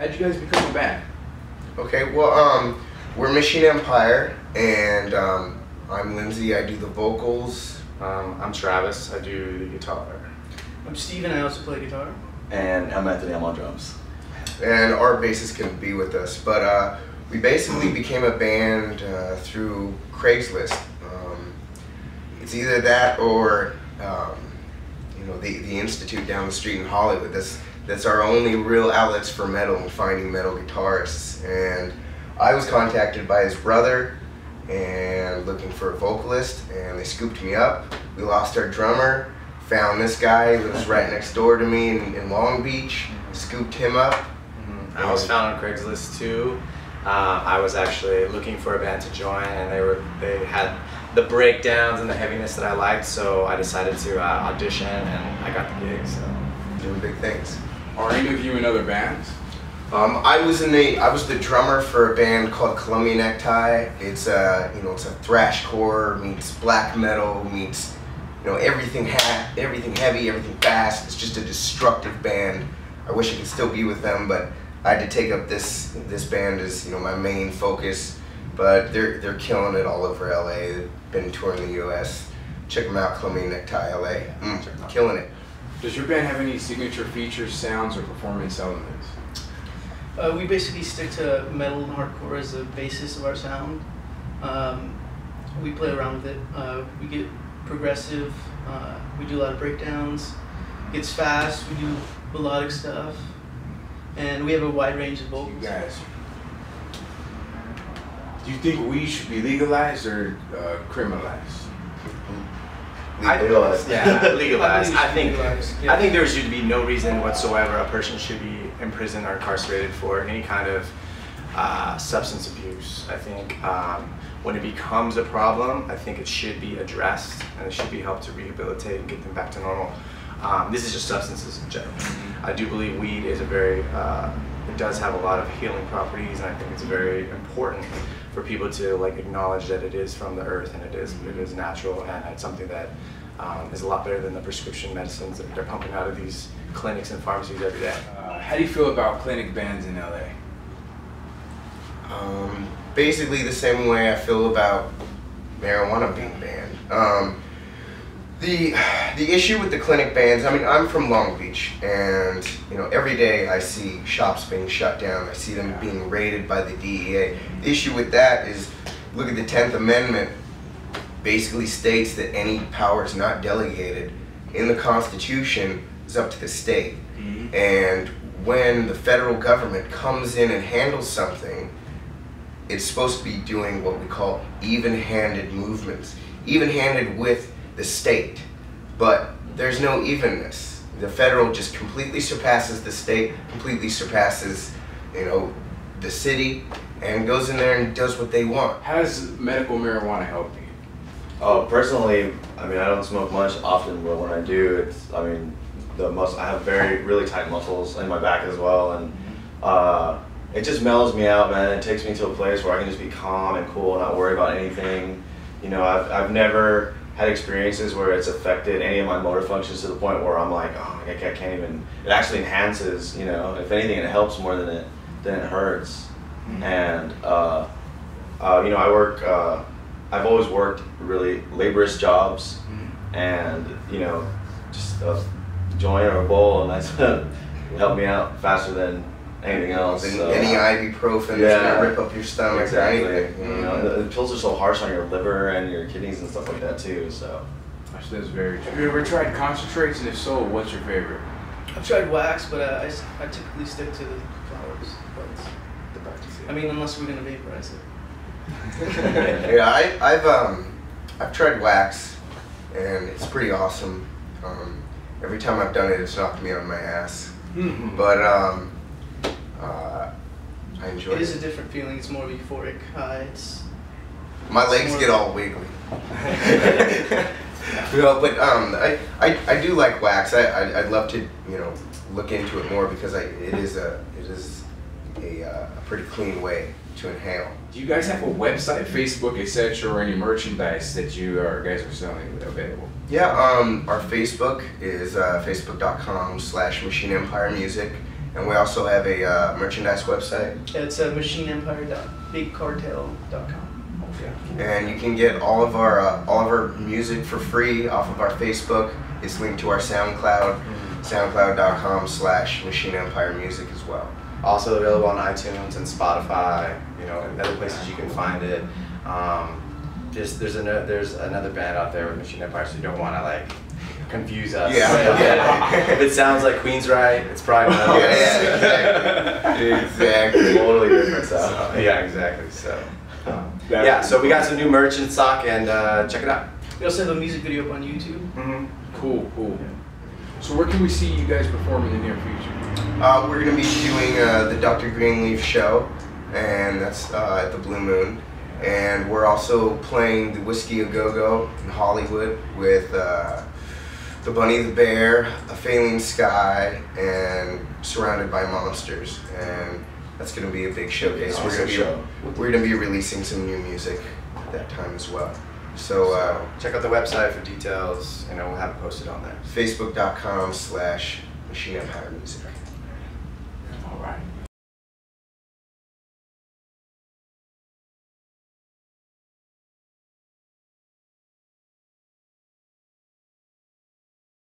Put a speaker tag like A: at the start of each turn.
A: How'd you guys become a band?
B: Okay, well, we're Machine Empire, and I'm Lindsay. I do the vocals.
C: I'm Travis. I do the guitar.
D: I'm Steven. I also play guitar.
E: And I'm Anthony. I'm on drums.
B: And our bassist couldn't be with us, but we basically became a band through Craigslist. It's either that or you know, the Institute down the street in Hollywood. That's our only real outlets for metal and finding metal guitarists. And I was contacted by his brother and looking for a vocalist, and they scooped me up. We lost our drummer, found this guy who lives right next door to me in Long Beach, scooped him up.
C: I was found on Craigslist too. I was actually looking for a band to join, and they had the breakdowns and the heaviness that I liked, so I decided to audition, and I got the gig. So
B: doing big things.
A: Are any of you in other bands?
B: I was the drummer for a band called Columbia Necktie. It's it's a thrashcore meets black metal meets everything heavy, everything fast. It's just a destructive band. I wish I could still be with them, but I had to take up this band as my main focus. But they're killing it all over LA. They've been touring the US. Check them out, Columbia Necktie LA. Killing it.
A: Does your band have any signature features, sounds, or performance elements?
D: We basically stick to metal and hardcore as the basis of our sound. We play around with it. We get progressive. We do a lot of breakdowns. It gets fast. We do melodic stuff. And we have a wide range of vocals.
A: You guys, do you think weed should be legalized or criminalized?
E: Legalized.
C: Yeah, legalized. I think
D: Yeah.
C: I think there should be no reason whatsoever a person should be in prison or incarcerated for any kind of substance abuse. I think when it becomes a problem, I think it should be addressed, and it should be helped to rehabilitate and get them back to normal. This is just substances in general. I do believe weed is it does have a lot of healing properties, and I think it's very important for people to acknowledge that it is from the earth, and it is natural, and it's something that is a lot better than the prescription medicines that they're pumping out of these clinics and pharmacies every day.
A: How do you feel about clinic bands in LA?
B: Basically the same way I feel about marijuana being banned. The issue with the clinic bans, I mean, I'm from Long Beach, and every day I see shops being shut down. I see them being raided by the DEA. The issue with that is, look at the 10th Amendment, basically states that any powers not delegated in the Constitution is up to the state. And when the federal government comes in and handles something, it's supposed to be doing what we call even-handed movements, even-handed with the state, but there's no evenness. The federal just completely surpasses the state, completely surpasses, the city, and goes in there and does what they want.
A: How does medical marijuana help you?
E: Oh, personally, I mean, I don't smoke much often, but when I do, I have really tight muscles in my back as well, and it just mellows me out, man. It takes me to a place where I can just be calm and cool, not worry about anything. I've never had experiences where it's affected any of my motor functions to the point where I'm like, oh, I can't even. It actually enhances, if anything, it helps more than it hurts. And I work. I've always worked really laborious jobs, and just a joint or a bowl, and that's helped me out faster than anything else.
B: So, any ibuprofen that's gonna rip up your stomach or anything.
E: The pills are so harsh on your liver and your kidneys and stuff like that too. So
A: Actually, that's very true. Have you ever tried concentrates, and if so, what's your favorite?
D: I've tried wax, but I typically stick to the flowers. I mean, unless we're gonna vaporize it.
B: Yeah, I've tried wax, and it's pretty awesome. Every time I've done it, it's knocked me on my ass. But I enjoy it.
D: It is a different feeling. It's more of a euphoric high.
B: My legs get all wiggly. But I do like wax. I'd love to look into it more because it is a pretty clean way to inhale.
A: Do you guys have a website, Facebook, etc., or any merchandise that you guys are selling available?
B: Yeah, our Facebook is facebook.com/Machine Empire Music, And we also have a merchandise website.
D: It's machineempire.bigcartel.com.
B: And you can get all of our music for free off of our Facebook. It's linked to our SoundCloud, soundcloud.com/Machine Empire Music as well.
C: Also available on iTunes and Spotify, you know, and other places you can find it. There's another band out there with Machine Empire, so you don't want to like confuse us.
B: Yeah.
C: If it sounds like Queensryche, it's probably not us.
B: Yeah, exactly.
E: Totally different stuff.
C: So, yeah, exactly. So, yeah, so we got some new merch in stock, and check it out.
D: We also have a music video up on YouTube.
C: Mm-hmm.
A: Cool. So where can we see you guys perform in the near future?
B: We're going to be doing the Dr. Greenleaf show, and that's at the Blue Moon. And we're also playing the Whiskey A Go-Go in Hollywood with the Bunny the Bear, A Failing Sky, and Surrounded by Monsters. And that's going to be a big showcase.
E: Awesome
B: We're going to be releasing some new music at that time as well. So
C: check out the website for details, and we'll have it posted on there.
B: Facebook.com/Machine Empire Music.
A: All right.